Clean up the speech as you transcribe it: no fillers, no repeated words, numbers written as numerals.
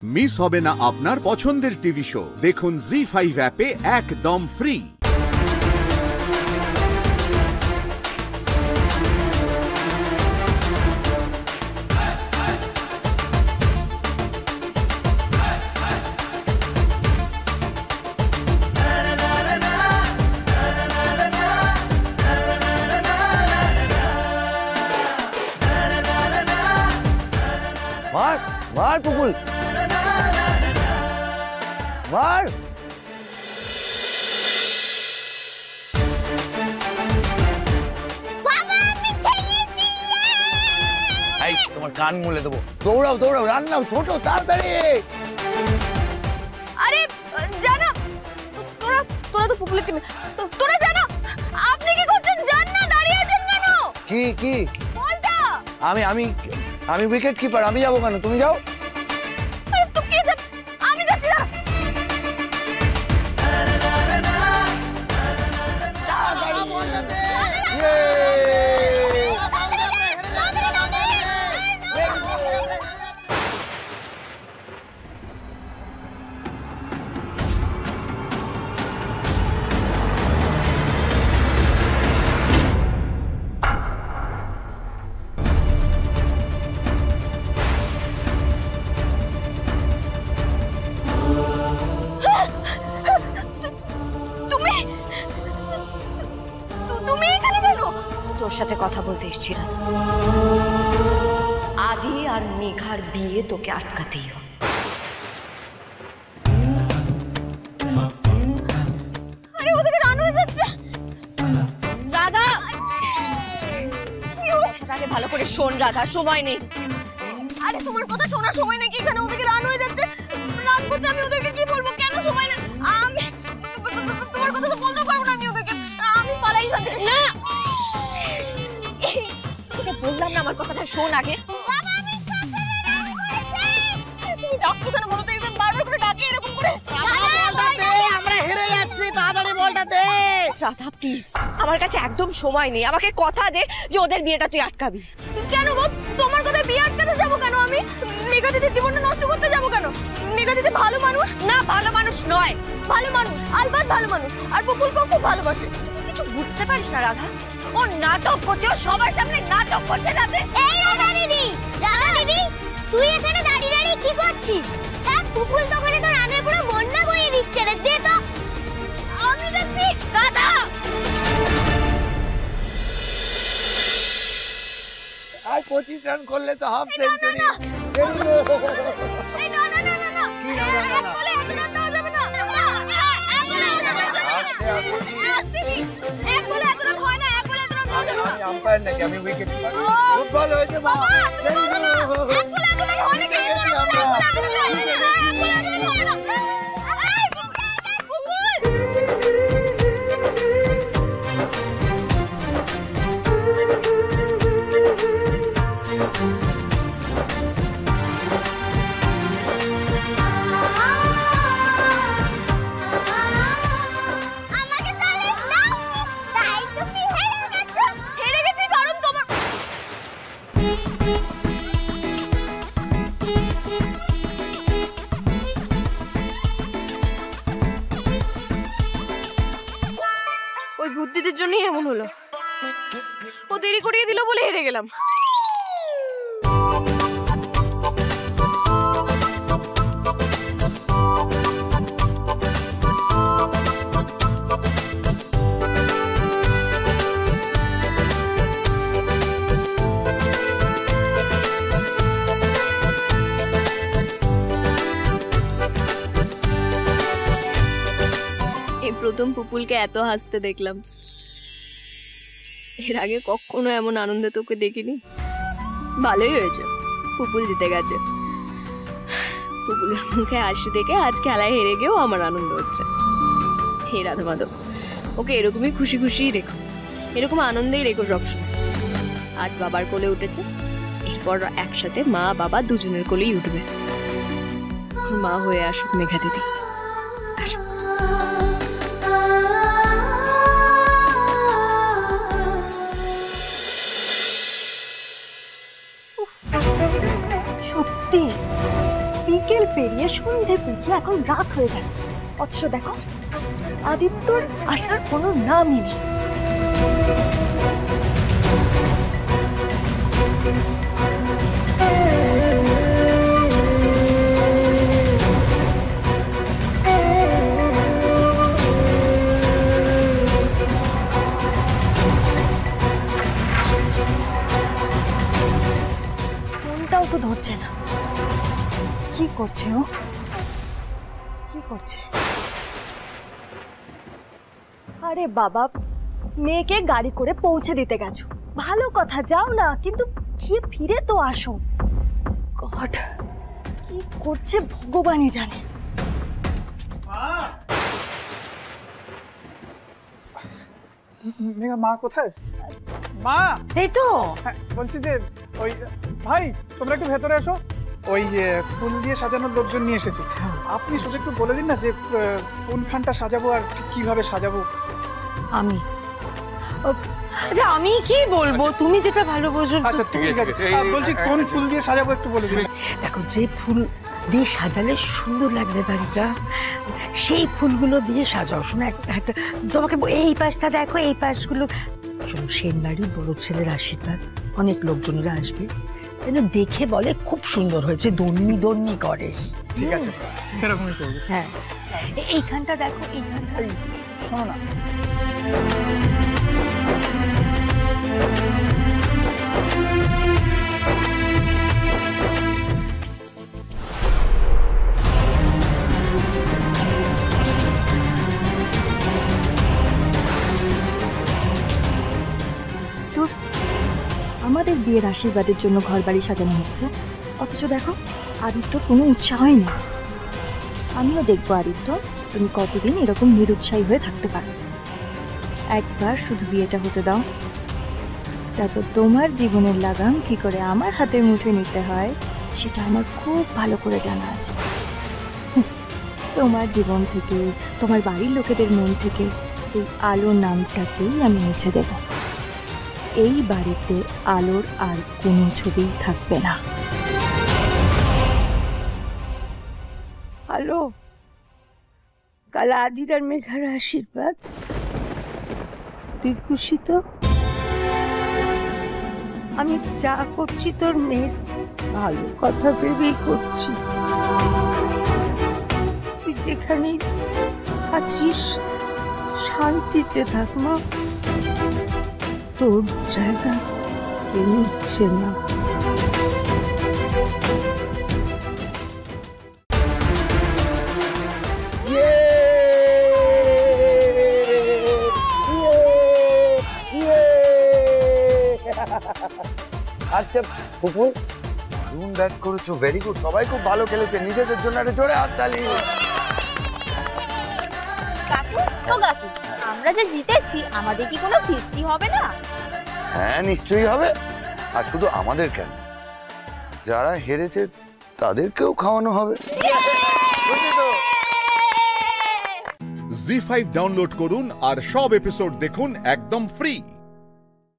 Miss হবে না আপনার পছন্দের টিভি শো। দেখুন জি5 অ্যাপে একদম ফ্রি। মার মার পুকুল মার। তোমার কান মুলে দেবো। দৌড়াও দৌড়াও, রান্নাও ছোট, তাড়াতাড়ি। আরে জানা তোরা তোরা তো পুকুলের টিমে, তোরা জানা আপনি কি করছেন? জান না, দাঁড়িয়ে আছেন কেন? কি কি বলটা আমি আমি আমি উইকেট কিপার, আমি যাবো কেন? তুমি যাও। আরে তুই কে যাবে? আমি যাচ্ছি না। তোর সাথে কথা বলতে এসেছি রাধা। আদি আর মেঘার বিয়ে তোকে আটকাতেই হবে। আরে ওদিকে রান হয়ে যাচ্ছে। রাধা আগে ভালো করে শোন রাধা, সময় নেই। আরে তোমার কথা শোনার সময় নাকি? এখানে ওদিকে রান হয়ে যাচ্ছে, রান করছে। আমি ওদেরকে কি বলবো? কেন সময় না? আমি তোমার কথা তো বলতে পারবো না আমি ওদেরকে। আমি পালাই যাচ্ছি না। তোকে বললাম না, আমার কথাটা শোন আগে। তুমি ডাকছো কেন বলো তো? এইভাবে বারবার করে ডাকে এরকম করে। আমরা হেরে যাচ্ছি, তাড়াতাড়ি বলটা দে। রাধা প্লিজ, আমার কাছে একদম সময় নেই। আমাকে কথা দে যে ওদের বিয়েটা তুই আটকাবি। কেন গো? তোমার কথা বিয়ে আটকাতে যাবো কেন আমি? মেঘা দিদির জীবনটা নষ্ট করতে যাবো কেন? মেঘা দিদি ভালো মানুষ না, ভালো মানুষ নয়। ভালো মানুষ, আলবাত ভালো মানুষ। আর বকুলকেও খুব ভালোবাসে। কিছু বুঝতে পারিস না রাধা? ও নাটক করছে, ও সবার সামনে নাটক করছে রাধা। এই রাধা দিদি, তুই এখানে দাঁড়িয়ে দাঁড়িয়ে কি করছিস? হ্যাঁ, পুকুল তো করে তোর রানের পুরো বন্যা বইয়ে দিচ্ছে রে। দে তো। আমি যাচ্ছি। রাধা আর 25 রান করলে তো হাফ সেঞ্চুরি। এই না না না না না। কি না না না? এক বলে এত রান দেওয়া যাবে না। এক বলে এত রান দেওয়া যাবে না। এক বলে এত রান হয় না। এক বলে এত রান দেওয়া যাবে না। আমি আম্পায়ার নাকি? আমি উইকেট কিপার। খুব ভালো হয়েছে মা। বাবা, তুমি বলো না। এক বলে এত রান হয় নাকি? এক বলে এত রান হয় না। এক বলে এত রান হয় না। এই পুকুল। আমাকে তাহলে দাও। তাই তুমি হেরে গেছো। হেরে গেছি কারণ তোমার ওই বুদ্ধিদের জন্যই এমন হলো। ও দেরি করিয়ে দিল বলে হেরে গেলাম। এই প্রথম পুপুলকে এত হাসতে দেখলাম। এর আগে কখনো এমন আনন্দে তোকে দেখিনি। ভালোই হয়েছে, পুপুল জিতে গেছে। পুপুলের মুখে হাসি দেখে আজ খেলায় হেরে গিয়েও আমার আনন্দ হচ্ছে। হে রাধা মাধব, ওকে এরকমই খুশি খুশিই রেখো, এরকম আনন্দেই রেখো সবসময়। আজ বাবার কোলে উঠেছে, এরপর একসাথে মা বাবা দুজনের কোলেই উঠবে। মা হয়ে আসুক মেঘা দিদি, আসুক। সত্যি বিকেল পেরিয়ে সন্ধে পেরিয়ে এখন রাত হয়ে গেল, অথচ দেখো আদিত্যর আসার কোনো নামই নেই। ফোনটাও তো ধরছে না, কি করছে ও? কি করছে? আরে বাবা, মেয়েকে গাড়ি করে পৌঁছে দিতে গেছো, ভালো কথা, যাও না, কিন্তু গিয়ে ফিরে তো আসো। গড, কি করছে ভগবানই জানে। মেঘা, মা কোথায়? মা, এই তো বলছি যে ওই ভাই তোমরা একটু ভেতরে এসো, ওই ফুল দিয়ে সাজানোর লোকজন নিয়ে এসেছি। আপনি শুধু একটু বলে দিন না যে কোনখানটা সাজাবো আর কিভাবে সাজাবো। আমি আচ্ছা, আমি কি বলবো, তুমি যেটা ভালো বোঝো। আচ্ছা ঠিক আছে, বলছি কোন ফুল দিয়ে সাজাবো একটু বলে দিন। দেখো, যে ফুল দিয়ে সাজালে সুন্দর লাগবে বাড়িটা, সেই ফুলগুলো দিয়ে সাজাও। শোনো, একটা তোমাকে এই পাশটা দেখো, এই পাশগুলো শোনো, সেন বাড়ির বড় ছেলের আশীর্বাদ, অনেক লোকজনেরা আসবে, যেন দেখে বলে খুব সুন্দর হয়েছে, দন্নি দন্নি করে। ঠিক আছে, সেরকমই করবো। হ্যাঁ, এইখানটা দেখো, এইখানটা। শোনো না, আমাদের বিয়ের আশীর্বাদের জন্য ঘর বাড়ি সাজানো হচ্ছে, অথচ দেখো আদিত্যর কোনো উৎসাহই নেই। আমিও দেখবো আদিত্য তুমি কতদিন এরকম নিরুৎসাহী হয়ে থাকতে পারো। একবার শুধু বিয়েটা হতে দাও, তারপর তোমার জীবনের লাগাম কি করে আমার হাতের মুঠে নিতে হয় সেটা আমার খুব ভালো করে জানা আছে। তোমার জীবন থেকে, তোমার বাড়ির লোকেদের মন থেকে এই আলো নামটাকেই আমি মুছে দেব। এই বাড়িতে আলোর আর কোনো ছবি থাকবে না। আলো, কাল আদির আর মেঘার আশীর্বাদ, তুই খুশি তো? আমি যা করছি তোর মেয়ের ভালো কথা ভেবেই করছি। তুই যেখানেই আছিস শান্তিতে থাক মা, তোর জায়গা কেউ নিচ্ছে না। আচ্ছা পুপুল, দারুণ ব্যাট করেছো, ভেরি গুড, সবাই খুব ভালো খেলেছে, নিজেদের জন্য একটা জোরে হাততালি। কাকু, ও কাকু, আমরা যে জিতেছি আমাদের কি কোনো ফিস্টি হবে না? হ্যাঁ নিশ্চয়ই হবে, আর শুধু আমাদের কেন, যারা হেরেছে তাদেরকেও খাওয়ানো হবে। জি5 ডাউনলোড করুন আর সব এপিসোড দেখুন একদম ফ্রি।